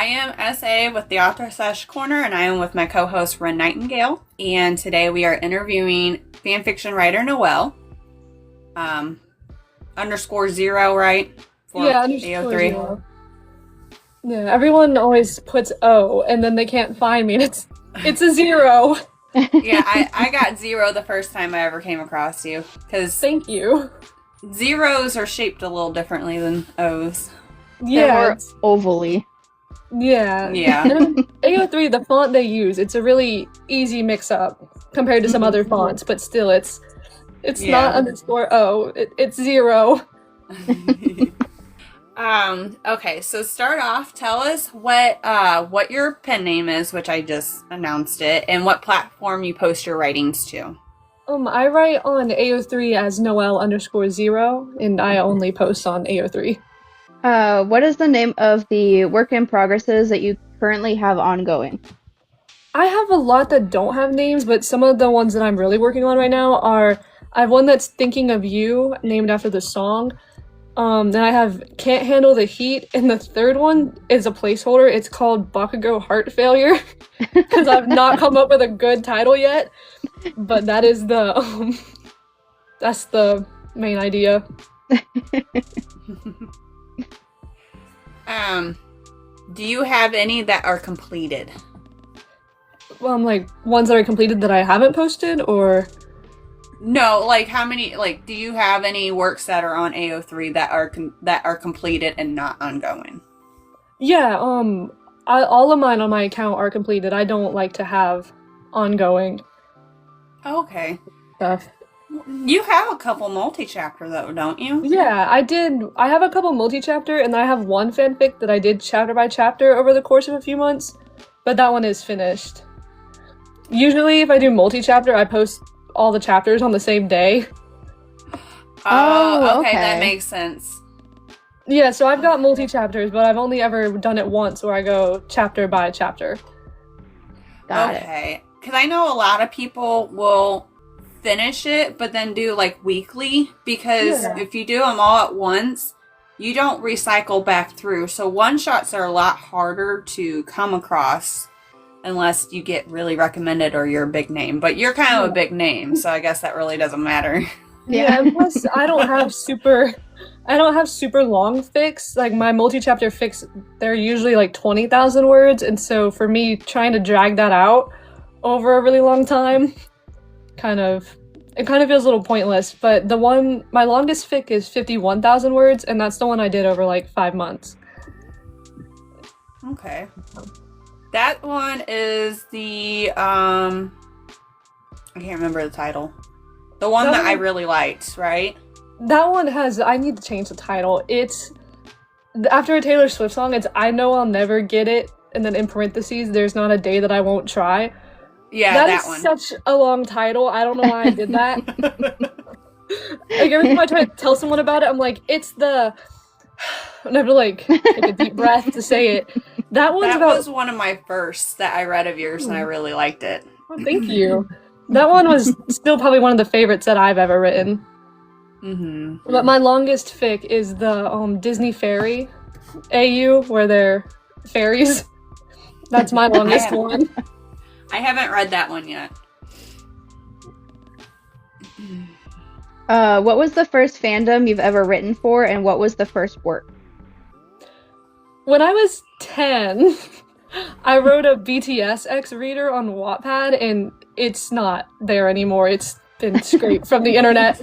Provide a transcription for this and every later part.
I am SA with the author Sesh Corner, and I am with my co-host Wren Nightingale. And today we are interviewing fanfiction writer Noelle. _0, right? For Yeah, AO3. _0. Yeah, everyone always puts O, and then they can't find me, and it's a 0. Yeah, I got 0 the first time I ever came across you. Because Thank you. zeros are shaped a little differently than O's. Yeah, ovally. yeah. Yeah. AO3, the font they use, it's a really easy mix-up compared to some other fonts, but still, it's Yeah. not _O, it's 0. Okay, so start off, tell us what your pen name is, which I just announced it, and what platform you post your writings to. I write on AO3 as Noelle _0, and I only post on AO3. What is the name of the work in progresses that you currently have ongoing? I have a lot that don't have names, but some of the ones that I'm really working on right now are, I have one that's Thinking of You, named after the song. Then I have Can't Handle the Heat, and the third one is a placeholder. It's called Bakugo Heart Failure, because I've not come up with a good title yet, but that is that's the main idea. Do you have any that are completed? Like, ones that are completed that I haven't posted, or... No, like how many? Like, do you have any works that are on AO3 that are completed and not ongoing? Yeah, all of mine on my account are completed. I don't like to have ongoing Okay. stuff. You have a couple multi-chapter though, don't you? Yeah, I have a couple multi-chapter, and I have one fanfic that I did chapter by chapter over the course of a few months, but that one is finished. Usually, if I do multi-chapter, I post all the chapters on the same day. Oh, okay, that makes sense. Yeah, so I've got multi-chapters, but I've only ever done it once where I go chapter by chapter. Got it. Okay, because I know a lot of people will finish it, but then do like weekly, because if you do them all at once, you don't recycle back through. So one-shots are a lot harder to come across unless you get really recommended or you're a big name. But you're kind of a big name, so I guess that really doesn't matter. Yeah, and plus I don't have super long fics. Like, my multi-chapter fics, they're usually like 20,000 words, and so for me, trying to drag that out over a really long time, it kind of feels a little pointless. But my longest fic is 51,000 words, and that's the one I did over like 5 months. Okay. That one is the, I can't remember the title. The one that I really liked, right? That one I need to change the title. It's, after a Taylor Swift song, it's I Know I'll Never Get It, and then in parentheses, there's not a day that I won't try. Yeah, that one. Is such a long title. I don't know why I did that. Like, every time I try to tell someone about it, I'm like, it's the... I have to like take a deep breath to say it. That was one of my first that I read of yours, and I really liked it. Oh, thank you. That one was still probably one of the favorites that I've ever written. Mm-hmm. But my longest fic is the Disney Fairy AU, where they're fairies. That's my longest one. I haven't read that one yet. What was the first fandom you've ever written for, and what was the first work? When I was 10, I wrote a BTS X reader on Wattpad, and it's not there anymore. It's been scraped from the internet.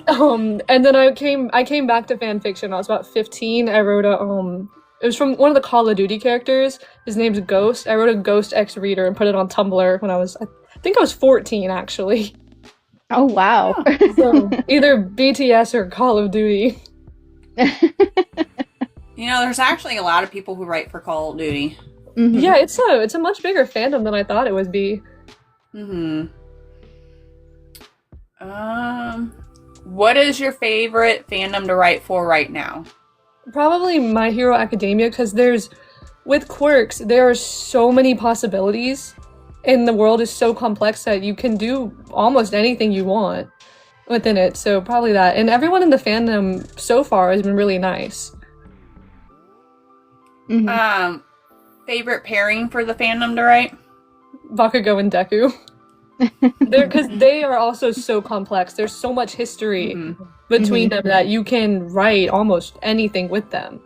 And then I came back to fanfiction. I was about 15. I wrote it was from one of the Call of Duty characters. His name's Ghost. I wrote a Ghost X reader and put it on Tumblr when I think I was 14, actually. Oh, wow. So, either BTS or Call of Duty. You know, there's actually a lot of people who write for Call of Duty. Mm-hmm. Yeah, it's a much bigger fandom than I thought it would be. Mm-hmm. What is your favorite fandom to write for right now? Probably My Hero Academia, because with quirks, there are so many possibilities, and the world is so complex that you can do almost anything you want within it. So probably that. And everyone in the fandom so far has been really nice. Mm-hmm. favorite pairing for the fandom to write? Bakugo and Deku. Because they are also so complex. There's so much history between them that you can write almost anything with them.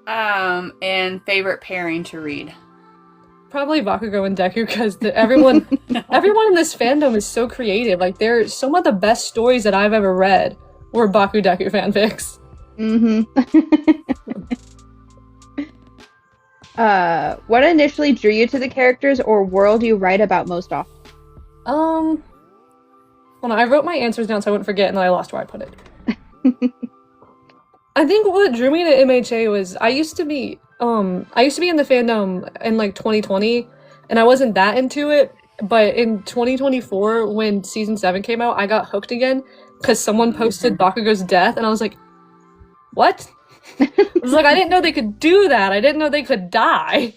And favorite pairing to read? Probably Bakugo and Deku, because everyone in this fandom is so creative. Like, they're some of the best stories that I've ever read were Baku Deku fanfics. What initially drew you to the characters or world you write about most often? Well, I wrote my answers down so I wouldn't forget, and then I lost where I put it. I think what drew me to MHA was I used to be in the fandom in like 2020, and I wasn't that into it. But in 2024, when season 7 came out, I got hooked again because someone posted Bakugo's death, and I was like, "What?" I was like, I didn't know they could do that. I didn't know they could die.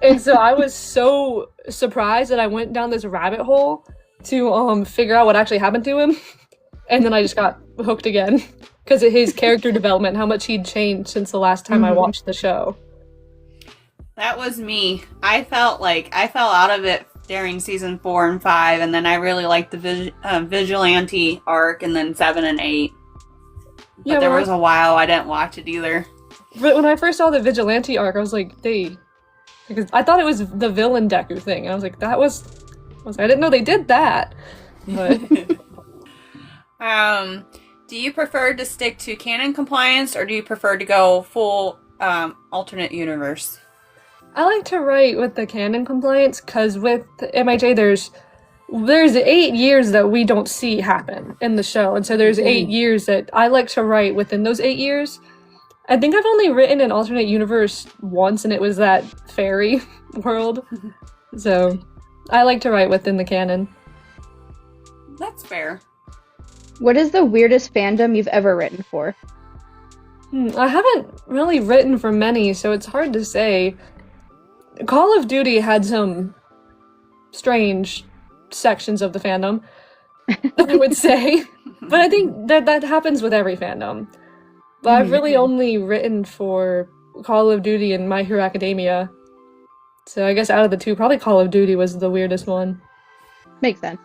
And so I was so surprised that I went down this rabbit hole to figure out what actually happened to him. And then I just got hooked again because of his character development, how much he'd changed since the last time I watched the show. That was me. I felt like I fell out of it during season 4 and 5, and then I really liked the Vigilante arc, and then 7 and 8. But yeah, there was a while I didn't watch it either. But when I first saw the Vigilante arc, I was like, because I thought it was the villain Deku thing, and I was like, I didn't know they did that. But do you prefer to stick to canon compliance, or do you prefer to go full alternate universe? I like to write with the canon compliance, because with MHA there's 8 years that we don't see happen in the show, and so there's 8 years that I like to write within those 8 years. I think I've only written an alternate universe once, and it was that fairy world. So I like to write within the canon. That's fair. What is the weirdest fandom you've ever written for? I haven't really written for many, so it's hard to say. Call of Duty had some strange sections of the fandom, I would say. But I think that happens with every fandom. But I've really only written for Call of Duty and My Hero Academia. So I guess out of the two, probably Call of Duty was the weirdest one. Makes sense.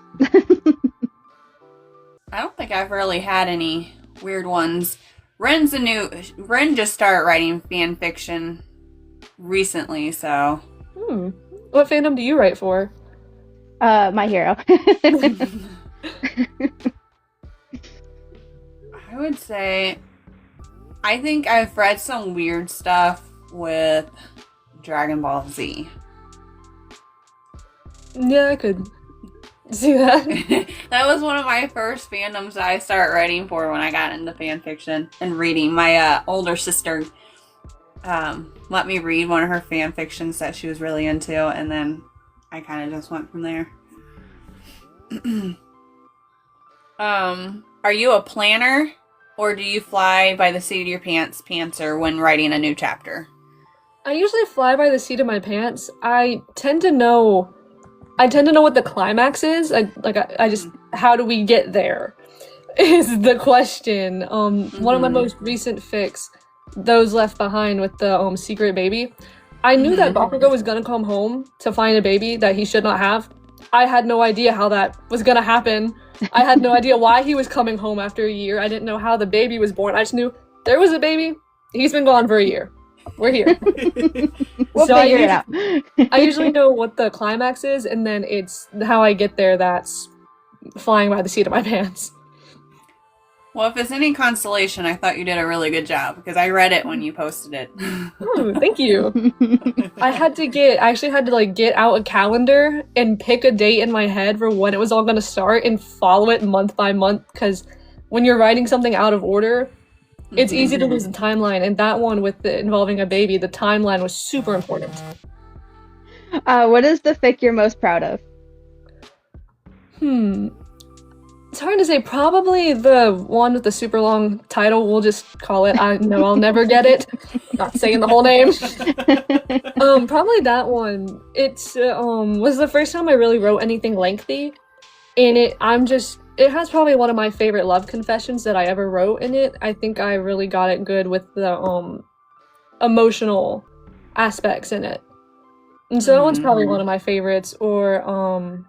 I don't think I've really had any weird ones. Ren just started writing fan fiction recently, so. What fandom do you write for? My Hero. I would say, I think I've read some weird stuff with Dragon Ball Z. Yeah, I could see that. That was one of my first fandoms that I started writing for when I got into fan fiction and reading. My older sister let me read one of her fan fictions that she was really into, and then I kind of just went from there. Are you a planner, or do you fly by the seat of your pantser when writing a new chapter? I usually fly by the seat of my pants. I tend to know what the climax is. I just, how do we get there is the question. One of my most recent fics, Those Left Behind with the secret baby, I knew that Bakugo was gonna come home to find a baby that he should not have. I had no idea how that was gonna happen. I had no idea why he was coming home after a year. I didn't know how the baby was born. I just knew there was a baby. He's been gone for a year. We're here. We'll figure it out. I usually know what the climax is, and then it's how I get there that's flying by the seat of my pants. Well, if it's any consolation, I thought you did a really good job, because I read it when you posted it. Ooh, thank you. I actually had to get out a calendar and pick a date in my head for when it was all going to start and follow it month by month, because when you're writing something out of order, it's easy to lose the timeline, and that one involving a baby, the timeline was super important. What is the fic you're most proud of? It's hard to say. Probably the one with the super long title. We'll just call it. I know I'll never get it. Not saying the whole name. Probably that one. It's was the first time I really wrote anything lengthy, and it has probably one of my favorite love confessions that I ever wrote in it. I think I really got it good with the emotional aspects in it. And so that one's probably one of my favorites. Or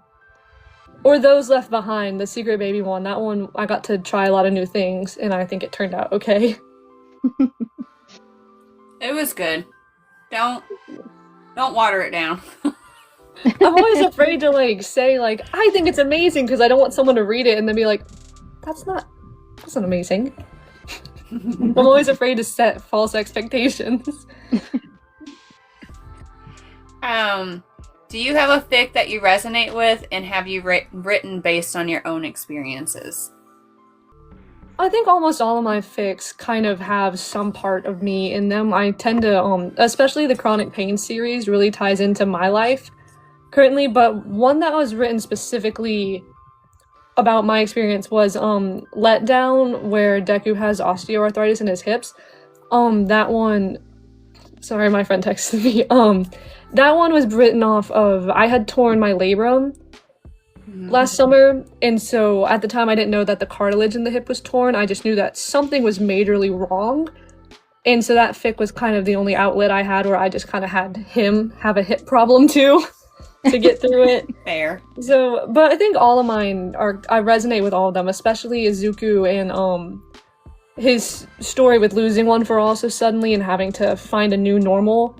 Those Left Behind, the Secret Baby one. That one, I got to try a lot of new things, and I think it turned out okay. It was good. Don't water it down. I'm always afraid to, like, say, like, I think it's amazing, because I don't want someone to read it and then be like, that's not amazing. I'm always afraid to set false expectations. Do you have a fic that you resonate with, and have you written based on your own experiences? I think almost all of my fics kind of have some part of me in them. I tend to, especially the Chronic Pain series really ties into my life currently, but one that was written specifically about my experience was Letdown, where Deku has osteoarthritis in his hips. That one, sorry, my friend texted me. That one was written off of, I had torn my labrum last summer, and so at the time I didn't know that the cartilage in the hip was torn. I just knew that something was majorly wrong, and so that fic was kind of the only outlet I had where I just kind of had him have a hip problem too to get through it. Fair. So, but I think all of mine I resonate with all of them, especially Izuku and his story with losing one for all so suddenly and having to find a new normal.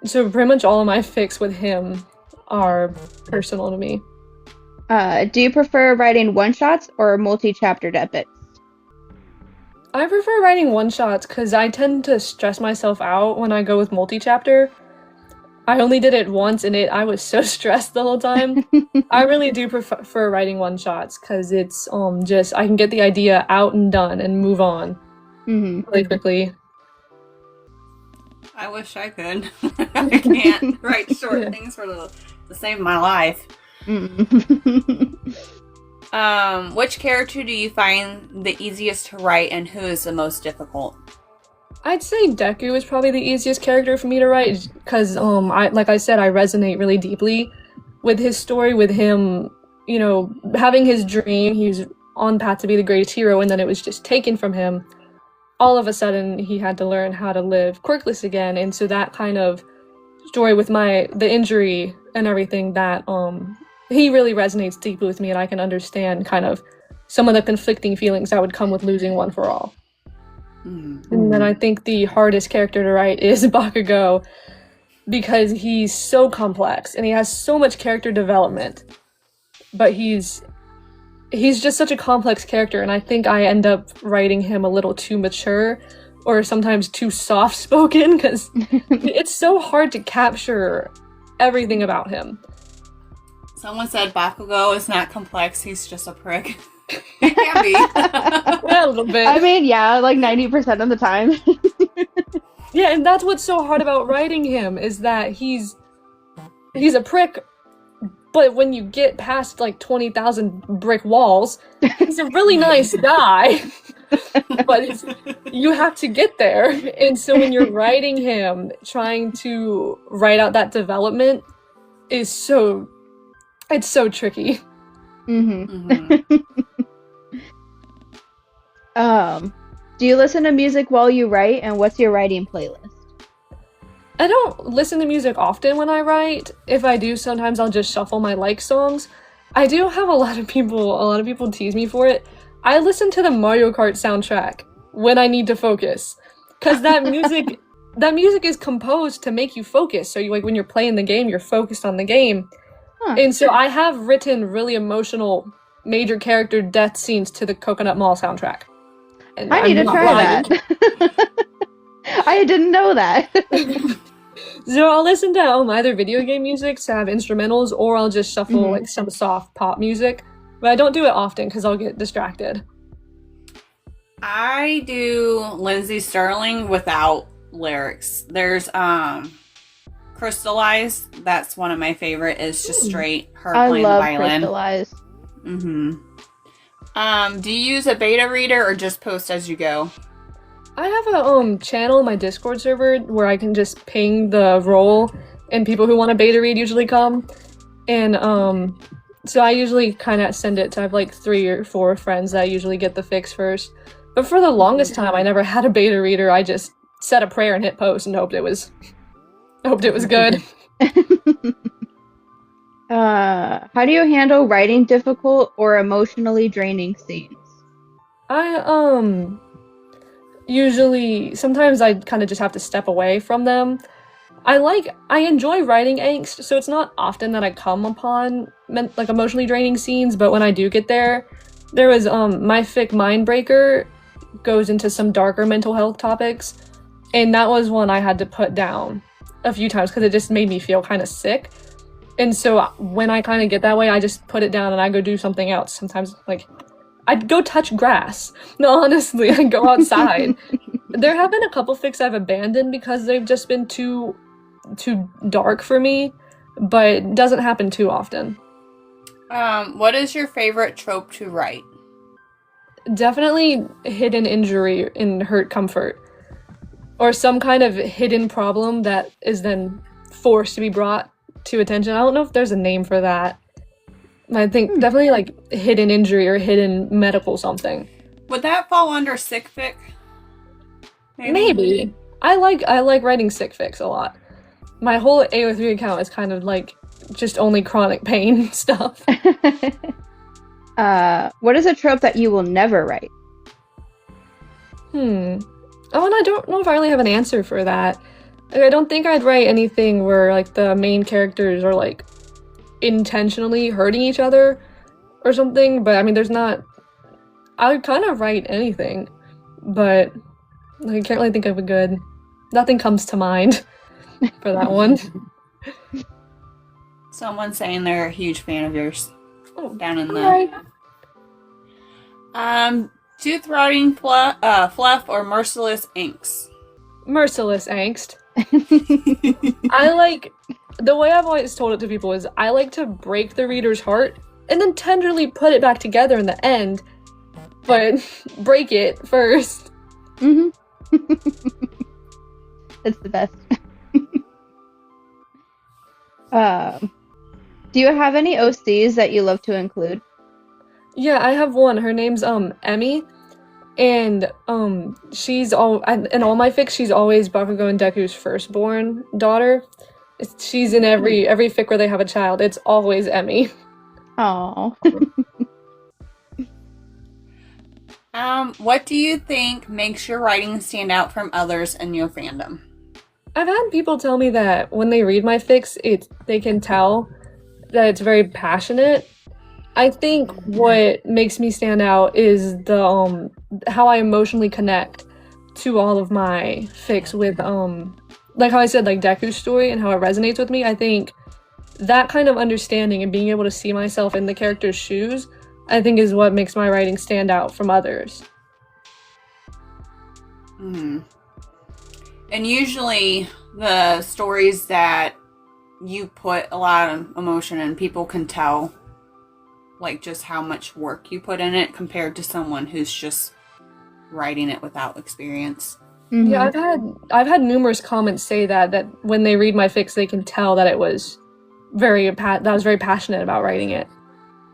So pretty much all of my fics with him are personal to me. Do you prefer writing one-shots or multi-chaptered epics? I prefer writing one-shots because I tend to stress myself out when I go with multi-chapter. I only did it once and I was so stressed the whole time. I really do prefer writing one-shots because it's just, I can get the idea out and done and move on really quickly. I wish I could. I can't write short things for to save my life. Which character do you find the easiest to write, and who is the most difficult? I'd say Deku is probably the easiest character for me to write because, like I said, I resonate really deeply with his story, with him, you know, having his dream. He was on path to be the greatest hero, and then it was just taken from him. All of a sudden, he had to learn how to live quirkless again, and so that kind of story with the injury and everything, that he really resonates deeply with me, and I can understand kind of some of the conflicting feelings that would come with losing one for all. And then I think the hardest character to write is Bakugo, because he's so complex and he has so much character development, but he's just such a complex character, and I think I end up writing him a little too mature or sometimes too soft-spoken because it's so hard to capture everything about him. Someone said Bakugo is not complex, he's just a prick. It can be. Yeah, a little bit. I mean, yeah, like 90% of the time. Yeah, and that's what's so hard about writing him, is that he's a prick, but when you get past like 20,000 brick walls, he's a really nice guy. But you have to get there. And so when you're writing him, trying to write out that development is so tricky. Do you listen to music while you write, and what's your writing playlist? I don't listen to music often when I write. If I do, sometimes I'll just shuffle my like songs. I do have a lot of people tease me for it. I listen to the Mario Kart soundtrack when I need to focus, because that music is composed to make you focus. So when you're playing the game, you're focused on the game. And so I have written really emotional major character death scenes to the Coconut Mall soundtrack. And I need to try that. I didn't know that. So I'll listen to either video game music to have instrumentals, or I'll just shuffle like some soft pop music. But I don't do it often because I'll get distracted. I do Lindsay Sterling without lyrics. There's Crystallized. That's one of my favorite. It's just straight her playing the violin. I love Crystallized. Do you use a beta reader or just post as you go? I have a channel in my Discord server where I can just ping the role, and people who want to beta read usually come. And so I usually kind of send it to, I have like 3 or 4 friends that usually get the fix first. But for the longest time, I never had a beta reader. I just said a prayer and hit post and hoped it was I hoped it was good. How do you handle writing difficult or emotionally draining scenes? I usually sometimes I kind of just have to step away from them. I enjoy writing angst, so it's not often that I come upon like emotionally draining scenes, but when I do get there was my fic Mindbreaker goes into some darker mental health topics, and that was one I had to put down a few times because it just made me feel kind of sick. And so when I kind of get that way, I just put it down and I go do something else. Sometimes, like, I'd go touch grass. No, honestly, I'd go outside. There have been a couple fics I've abandoned because they've just been too dark for me, but it doesn't happen too often. What is your favorite trope to write? Definitely hidden injury in hurt comfort. Or some kind of hidden problem that is then forced to be brought to attention. I don't know if there's a name for that. I think definitely like hidden injury or hidden medical something. Would that fall under sick fic? Maybe. I like writing sick fics a lot. My whole AO3 account is kind of like just only chronic pain stuff. What is a trope that you will never write? Oh, and I don't know if I really have an answer for that. Like, I don't think I'd write anything where like the main characters are like intentionally hurting each other or something, but I mean I would kind of write anything, but I can't really think of a good. Nothing comes to mind for that one. Someone's saying they're a huge fan of yours. Down in the... Right. Tooth-rotting fluff or merciless inks? Merciless angst. I like... The way I've always told it to people is I like to break the reader's heart and then tenderly put it back together in the end, but break it first. Mm-hmm. It's the best. Do you have any OCs that you love to include? Yeah, I have one. Her name's Emmy, and she's in all my fics. She's always Bakugo and Deku's firstborn daughter. She's in every fic where they have a child. It's always Emmy. Oh. What do you think makes your writing stand out from others in your fandom? I've had people tell me that when they read my fics, they can tell that it's very passionate. I think what makes me stand out is the how I emotionally connect to all of my fics with like how I said, like Deku's story and how it resonates with me. I think that kind of understanding and being able to see myself in the character's shoes, I think is what makes my writing stand out from others. Mm-hmm. And usually the stories that you put a lot of emotion in, people can tell like just how much work you put in it compared to someone who's just writing it without experience. Mm-hmm. Yeah, I've had numerous comments say that when they read my fics, they can tell that it was that I was very passionate about writing it.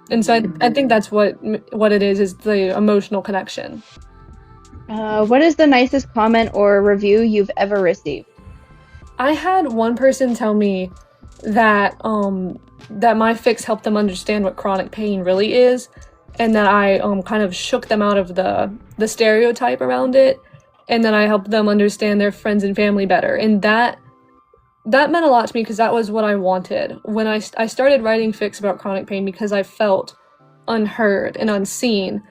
And so I think that's what it is the emotional connection. What is the nicest comment or review you've ever received? I had one person tell me that that my fics helped them understand what chronic pain really is, and that I kind of shook them out of the stereotype around it, and then I helped them understand their friends and family better. And that meant a lot to me because that was what I wanted. When I started writing fics about chronic pain because I felt unheard and unseen.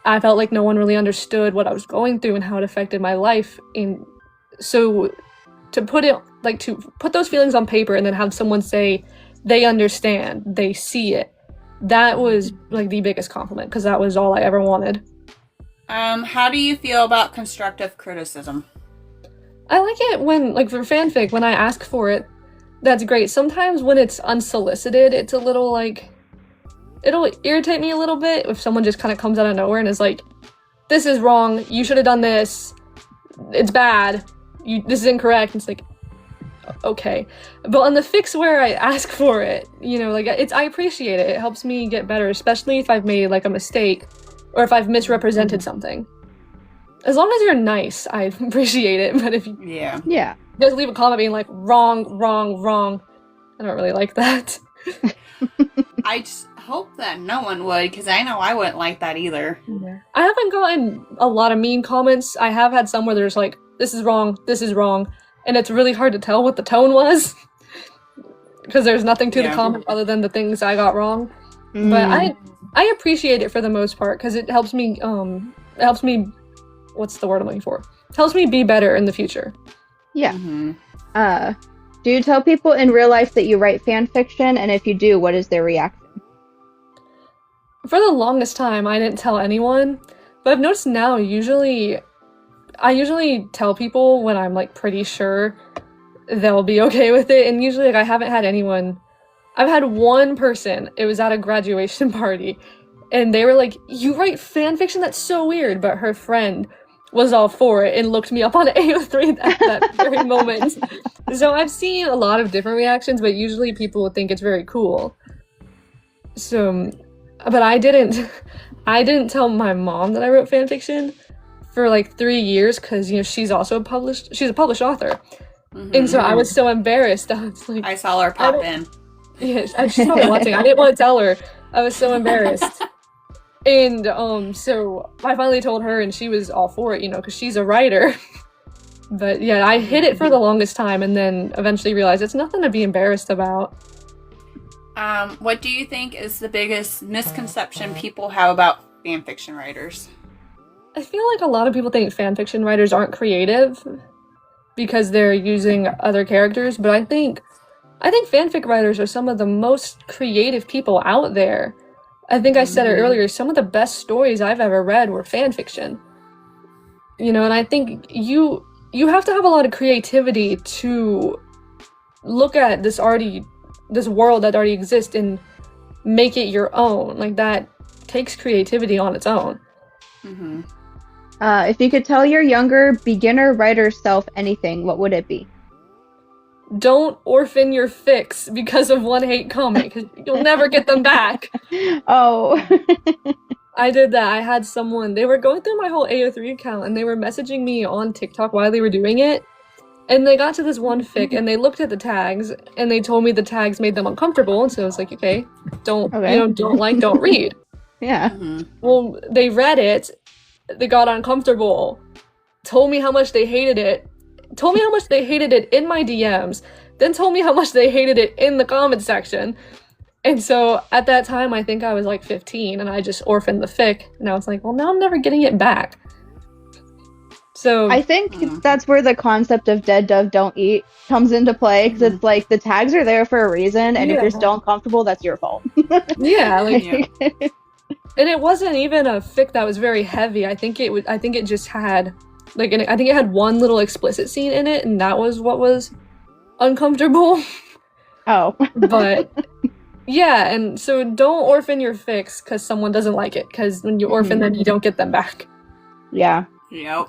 I felt like no one really understood what I was going through and how it affected my life. And so to put those feelings on paper and then have someone say they understand, they see it, that was like the biggest compliment because that was all I ever wanted. How do you feel about constructive criticism? I like it when, like for fanfic, when I ask for it, that's great. Sometimes when it's unsolicited, it's a little like, it'll irritate me a little bit if someone just kind of comes out of nowhere and is like, this is wrong, you should have done this, it's bad, this is incorrect. And it's like, okay. But on the fics where I ask for it, like I appreciate it. It helps me get better, especially if I've made like a mistake or if I've misrepresented something. As long as you're nice, I appreciate it. But if you... Yeah. Yeah. just leave a comment being like, wrong, wrong, wrong. I don't really like that. I just hope that no one would, because I know I wouldn't like that either. Yeah. I haven't gotten a lot of mean comments. I have had some where there's like, this is wrong, and it's really hard to tell what the tone was, because there's nothing to the comment other than the things I got wrong. But I appreciate it for the most part, because it helps me, what's the word I'm looking for? It helps me be better in the future. Yeah. Do you tell people in real life that you write fan fiction? And if you do, what is their reaction? For the longest time, I didn't tell anyone, but I've noticed now, I usually tell people when I'm like pretty sure they'll be okay with it, and usually like I haven't had anyone. I've had one person, it was at a graduation party, and they were like, you write fan fiction? That's so weird, but her friend was all for it and looked me up on AO3 at that very moment. So I've seen a lot of different reactions, but usually people would think it's very cool. So, but I didn't tell my mom that I wrote fan fiction for like 3 years, because, you know, she's a published author. And so I was so embarrassed. I was like, I saw her pop in. Yes, she's probably watching. I didn't want to tell her. I was so embarrassed. And so I finally told her, and she was all for it, you know, because she's a writer. But yeah, I hid it for the longest time, and then eventually realized it's nothing to be embarrassed about. What do you think is the biggest misconception people have about fan fiction writers? I feel like a lot of people think fan fiction writers aren't creative because they're using other characters, but I think fanfic writers are some of the most creative people out there. I think I said it earlier, some of the best stories I've ever read were fan fiction. You know, and I think you have to have a lot of creativity to look at this world that already exists and make it your own. Like, that takes creativity on its own. If you could tell your younger beginner writer self anything, what would it be? Don't orphan your fics because of one hate comment, because you'll never get them back. Oh. I did that. I had someone, they were going through my whole AO3 account, and they were messaging me on TikTok while they were doing it, and they got to this one fic, and they looked at the tags, and they told me the tags made them uncomfortable, and so I was like, okay, don't read. Yeah. Well, they read it, they got uncomfortable, told me how much they hated it, in my DMs, then told me how much they hated it in the comment section. And so at that time, I think I was like 15, and I just orphaned the fic, and I was like, well, now I'm never getting it back. So I think that's where the concept of dead dove don't eat comes into play, because it's like the tags are there for a reason, and if you're still uncomfortable, that's your fault. And it wasn't even a fic that was very heavy. I think it just had like, I think it had one little explicit scene in it, and that was what was uncomfortable. Oh. But yeah, and so don't orphan your fics because someone doesn't like it, because when you orphan them, you don't get them back. Yeah. Yep.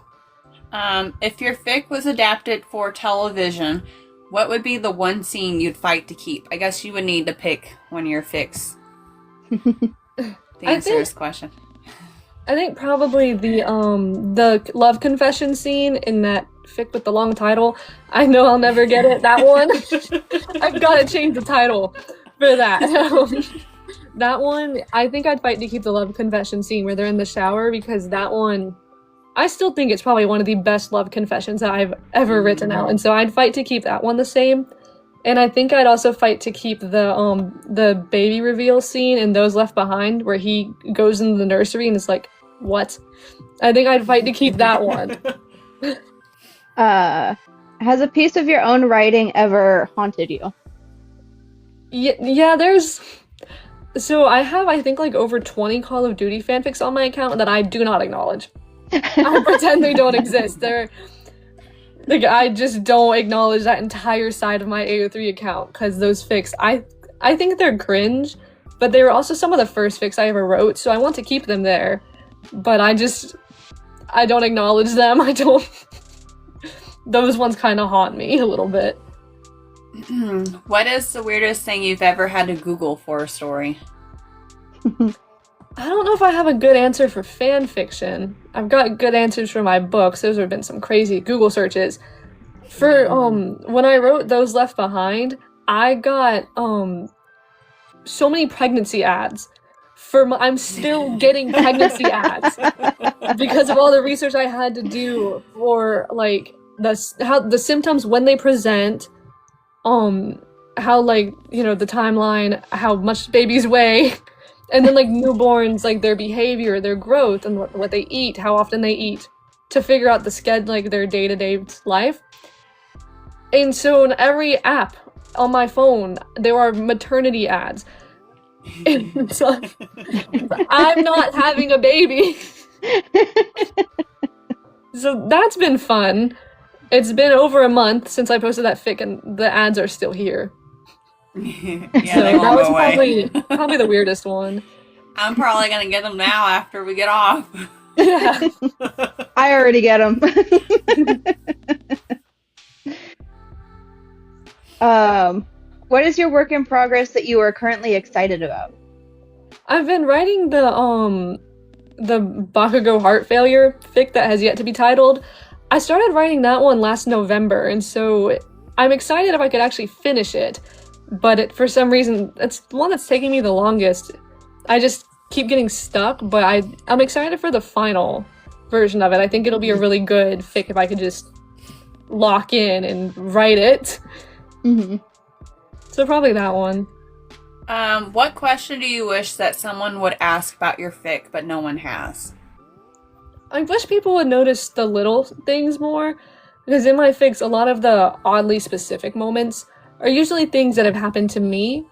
If your fic was adapted for television, what would be the one scene you'd fight to keep? I guess you would need to pick one of your fics to answer this question. I think probably the love confession scene in that fic with the long title. I know I'll never get it. That one. I've got to change the title for that. That one, I think I'd fight to keep the love confession scene where they're in the shower, because that one, I still think it's probably one of the best love confessions that I've ever written out, and so I'd fight to keep that one the same. And I think I'd also fight to keep the baby reveal scene in Those Left Behind, where he goes into the nursery and is like, what? I think I'd fight to keep that one. Has a piece of your own writing ever haunted you? Yeah, so I have, I think, like over 20 Call of Duty fanfics on my account that I do not acknowledge. I pretend they don't exist. Like, I just don't acknowledge that entire side of my AO3 account, because those fics, I think they're cringe, but they were also some of the first fics I ever wrote, so I want to keep them there. But I don't acknowledge them. Those ones kind of haunt me a little bit. What is the weirdest thing you've ever had to Google for a story? I don't know if I have a good answer for fan fiction. I've got good answers for my books. Those have been some crazy Google searches. For when I wrote Those Left Behind, I got so many pregnancy ads. I'm still getting pregnancy ads because of all the research I had to do for like how the symptoms when they present, how like, you know, the timeline, how much babies weigh, and then like newborns, like their behavior, their growth, and what they eat, how often they eat, to figure out the schedule, like their day-to-day life. And so in every app on my phone, there are maternity ads. And so I'm not having a baby. So that's been fun. It's been over a month since I posted that fic, and the ads are still here. Yeah, So they that won't was go away. probably the weirdest one. I'm probably gonna get them now after we get off. Yeah. I already get them. What is your work in progress that you are currently excited about? I've been writing the Bakugo heart failure fic that has yet to be titled. I started writing that one last November, and so I'm excited if I could actually finish it. But for some reason, it's the one that's taking me the longest. I just keep getting stuck, but I'm excited for the final version of it. I think it'll be a really good fic if I could just lock in and write it. Mm-hmm. So probably that one. What question do you wish that someone would ask about your fic, but no one has? I wish people would notice the little things more, because in my fics, a lot of the oddly specific moments are usually things that have happened to me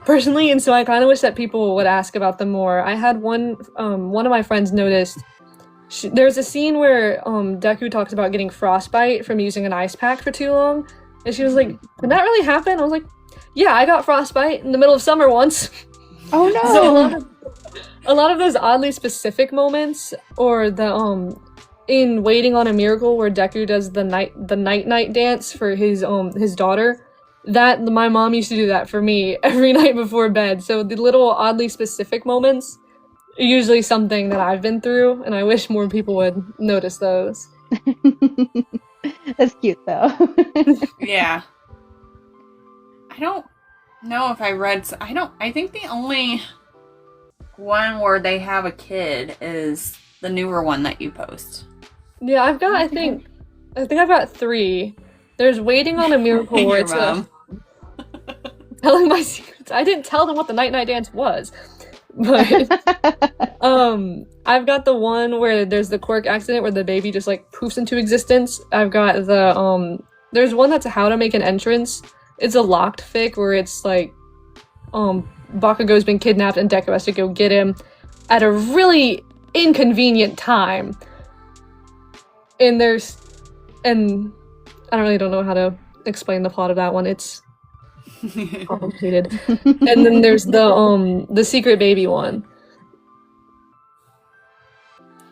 personally, and so I kind of wish that people would ask about them more. I had one of my friends noticed, there's a scene where Deku talks about getting frostbite from using an ice pack for too long, and she was like, did that really happen? I was like, yeah, I got frostbite in the middle of summer once. Oh no! So a lot of those oddly specific moments, or the in Waiting on a Miracle, where Deku does the night dance for his daughter, that my mom used to do that for me every night before bed. So the little oddly specific moments are usually something that I've been through, and I wish more people would notice those. That's cute though. Yeah. I don't know if I read... I think the only one where they have a kid is the newer one that you post. Yeah, I've got, I think I've got 3. There's Waiting on a Miracle, where it's telling my secrets. I didn't tell them what the night dance was. But I've got the one where there's the quirk accident where the baby just like poofs into existence. I've got the there's one that's how to make an entrance. It's a locked fic where it's like Bakugo's been kidnapped and Deku has to go get him at a really inconvenient time. And I don't know how to explain the plot of that one. It's complicated. And then there's the secret baby one.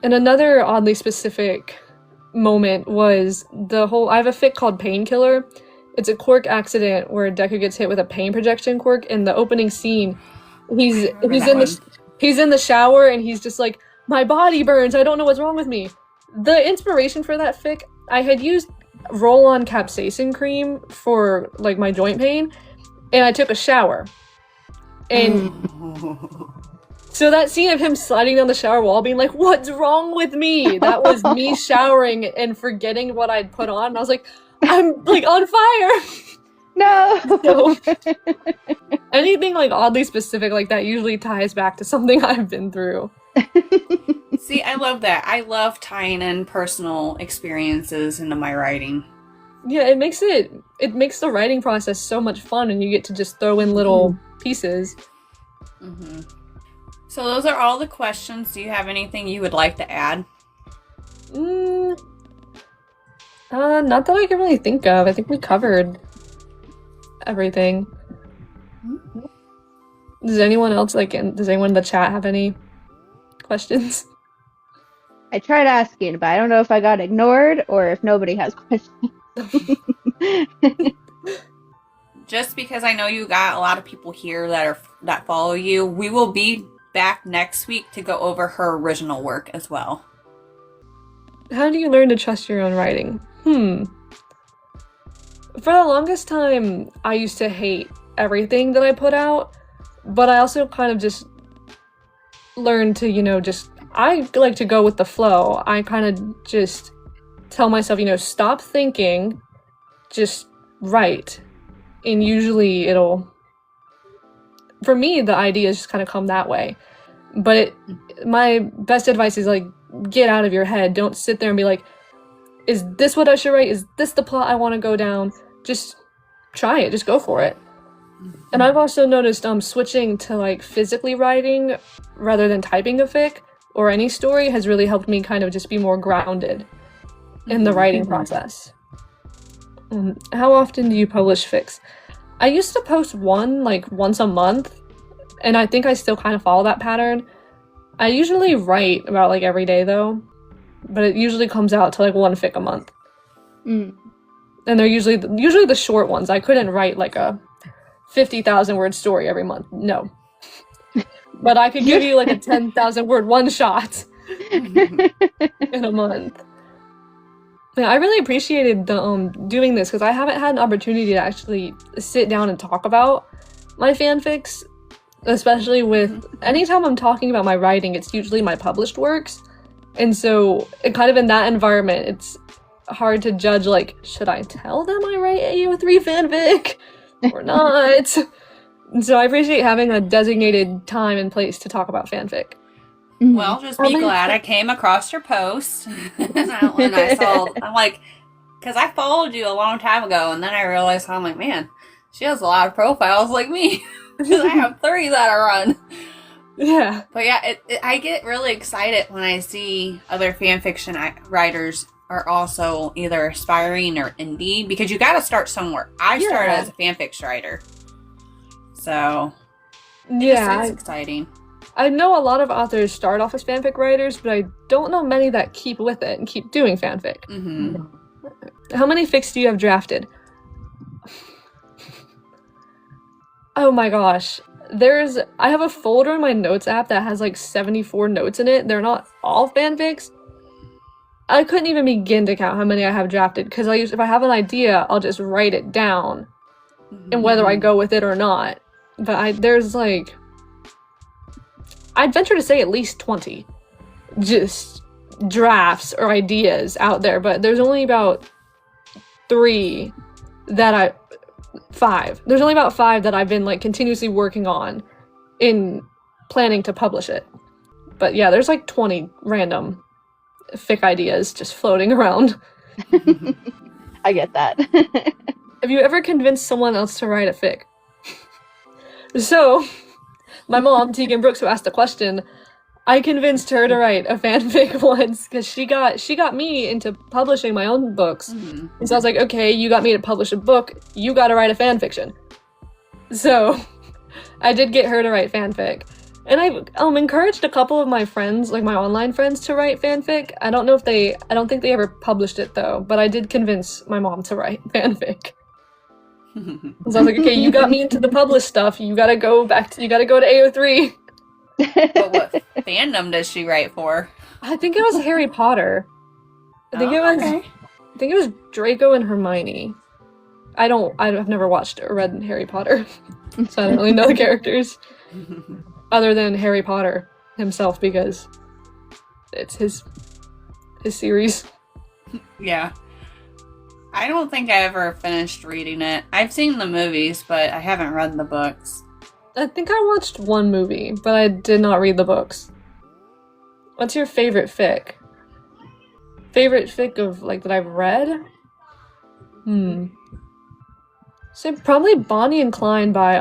And another oddly specific moment was I have a fic called Painkiller. It's a quirk accident where Deku gets hit with a pain projection quirk. In the opening scene, he's in the shower and he's just like, my body burns, I don't know what's wrong with me. The inspiration for that fic, I had used roll-on capsaicin cream for like my joint pain, and I took a shower. And so that scene of him sliding down the shower wall being like, what's wrong with me? That was me showering and forgetting what I'd put on. And I was like, I'm like on fire. No. So, anything like oddly specific like that usually ties back to something I've been through. See, I love that. I love tying in personal experiences into my writing. Yeah, it makes the writing process so much fun, and you get to just throw in little pieces. Mm-hmm. So those are all the questions. Do you have anything you would like to add? Not that I can really think of. I think we covered everything. Does anyone else does anyone in the chat have any questions? I tried asking, but I don't know if I got ignored or if nobody has questions. Just because I know you got a lot of people here that follow you, we will be back next week to go over her original work as well. How do you learn to trust your own writing? For the longest time, I used to hate everything that I put out, but I also kind of just learned to, I like to go with the flow. I kind of just tell myself, stop thinking, just write. And usually for me, the ideas just kind of come that way. But my best advice is, like, get out of your head. Don't sit there and be like, is this what I should write? Is this the plot I want to go down? Just try it. Just go for it. And I've also noticed switching to, like, physically writing rather than typing a fic or any story has really helped me kind of just be more grounded in the writing process. How often do you publish fics? I used to post one, like, once a month, and I think I still kind of follow that pattern. I usually write about, like, every day, though, but it usually comes out to, like, one fic a month. And they're usually the short ones. I couldn't write, like, a 50,000 word story every month. No. But I could give you, like, a 10,000 word one shot in a month. Yeah, I really appreciated the doing this, because I haven't had an opportunity to actually sit down and talk about my fanfics, especially with anytime I'm talking about my writing, it's usually my published works. And so kind of in that environment, it's hard to judge, like, should I tell them I write AO3 fanfic or not? And so I appreciate having a designated time and place to talk about fanfic. Well, just be glad I came across your post. And I saw, I'm like, because I followed you a long time ago, and then I realized, I'm like, man, she has a lot of profiles like me. I have 3 that I run. Yeah. But yeah, I get really excited when I see other fanfiction writers are also either aspiring or indie, because you got to start somewhere. I started as a fanfiction writer. So, it's exciting. I know a lot of authors start off as fanfic writers, but I don't know many that keep with it and keep doing fanfic. How many fics do you have drafted? Oh my gosh. I have a folder in my notes app that has like 74 notes in it. They're not all fanfics. I couldn't even begin to count how many I have drafted, because if I have an idea, I'll just write it down, and whether I go with it or not. But there's like, I'd venture to say at least 20 just drafts or ideas out there, but there's only about 5. There's only about 5 that I've been, like, continuously working on in planning to publish it. But yeah, there's like 20 random fic ideas just floating around. I get that. Have you ever convinced someone else to write a fic? So, my mom, Tegan Brooks, who asked the question, I convinced her to write a fanfic once, because she got me into publishing my own books. And so I was like, okay, you got me to publish a book, you gotta write a fanfiction. So I did get her to write fanfic. And I've encouraged a couple of my friends, like my online friends, to write fanfic. I don't think they ever published it though, but I did convince my mom to write fanfic. So I was like, okay, you got me into the published stuff, you gotta go to AO3. But what fandom does she write for? I think it was Harry Potter. I think it was Draco and Hermione. I've never watched or read Harry Potter, so I don't really know the characters other than Harry Potter himself, because it's his series. Yeah. I don't think I ever finished reading it. I've seen the movies, but I haven't read the books. I think I watched one movie, but I did not read the books. What's your favorite fic? Favorite fic of, like, that I've read? So probably Bonnie and Clyde by,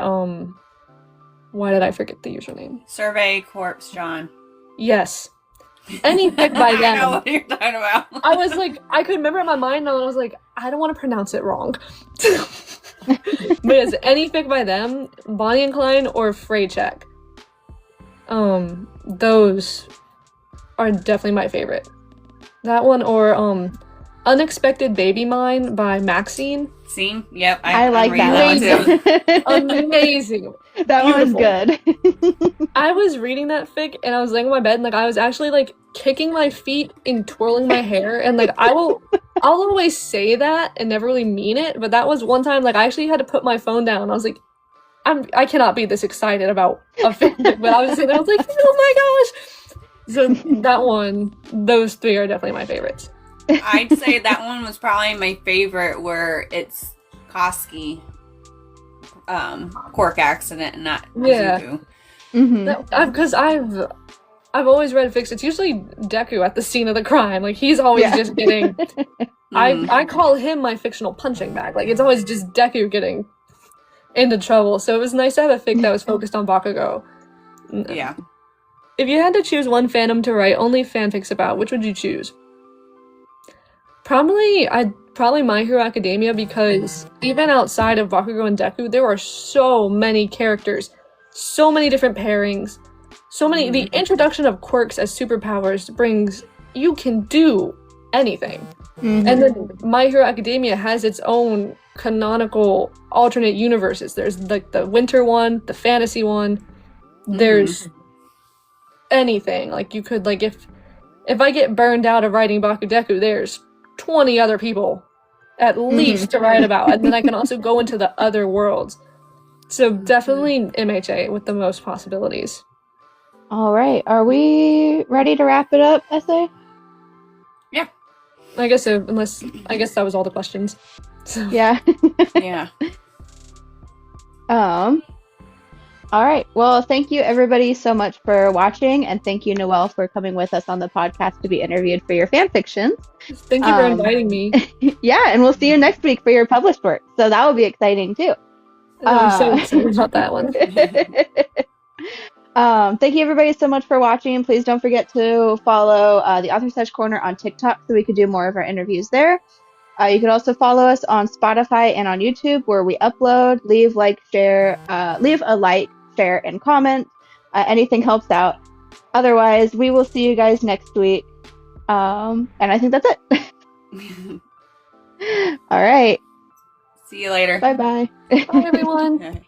why did I forget the username? Survey Corpse John. Yes. Any fic by them. I know what you're talking about. I was like, I could remember in my mind, and I was like, I don't want to pronounce it wrong. But it's any fic by them, Bonnie and Clyde or Freycheck. Those are definitely my favorite. That one or Unexpected Baby Mine by Maxine. Scene? Yep. I like that one too. Amazing. That Beautiful. one's good. I was reading that fic and I was laying on my bed and, like, I was actually, like, kicking my feet and twirling my hair, and, like, I will I'll always say that and never really mean it, but that was one time, like, I actually had to put my phone down. I was like, I cannot be this excited about a fanfic, but I was sitting there, I was like, oh my gosh! So that one, those three are definitely my favorites. I'd say that one was probably my favorite, where it's Koski, cork accident, and not Zuko. Because I've always read fics. It's usually Deku at the scene of the crime. Like, he's always just getting. I call him my fictional punching bag. Like, it's always just Deku getting into trouble. So it was nice to have a fic that was focused on Bakugo. Yeah. If you had to choose one fandom to write only fanfics about, which would you choose? Probably My Hero Academia, because even outside of Bakugo and Deku, there are so many characters, so many different pairings, so many. The introduction of quirks as superpowers brings, you can do anything. And then My Hero Academia has its own canonical alternate universes. There's like the winter one, the fantasy one. There's anything. Like, you could, like, if I get burned out of writing Bakudeku, there's 20 other people at least to write about, and then I can also go into the other worlds. So definitely MHA with the most possibilities. All right, are we ready to wrap it up, Essay? Yeah, I guess so. I guess that was all the questions. So. Yeah. Yeah. All right. Well, thank you everybody so much for watching, and thank you, Noelle, for coming with us on the podcast to be interviewed for your fan fictions. Thank you for inviting me. Yeah, and we'll see you next week for your published work. So that will be exciting too. I'm so excited about that one. Thank you everybody so much for watching. Please don't forget to follow the Author Sesh Corner on TikTok so we could do more of our interviews there. You can also follow us on Spotify and on YouTube, where we upload. Leave a like, share, and comment. Anything helps out. Otherwise, we will see you guys next week. And I think that's it. All right. See you later. Bye-bye. Bye, everyone. Okay.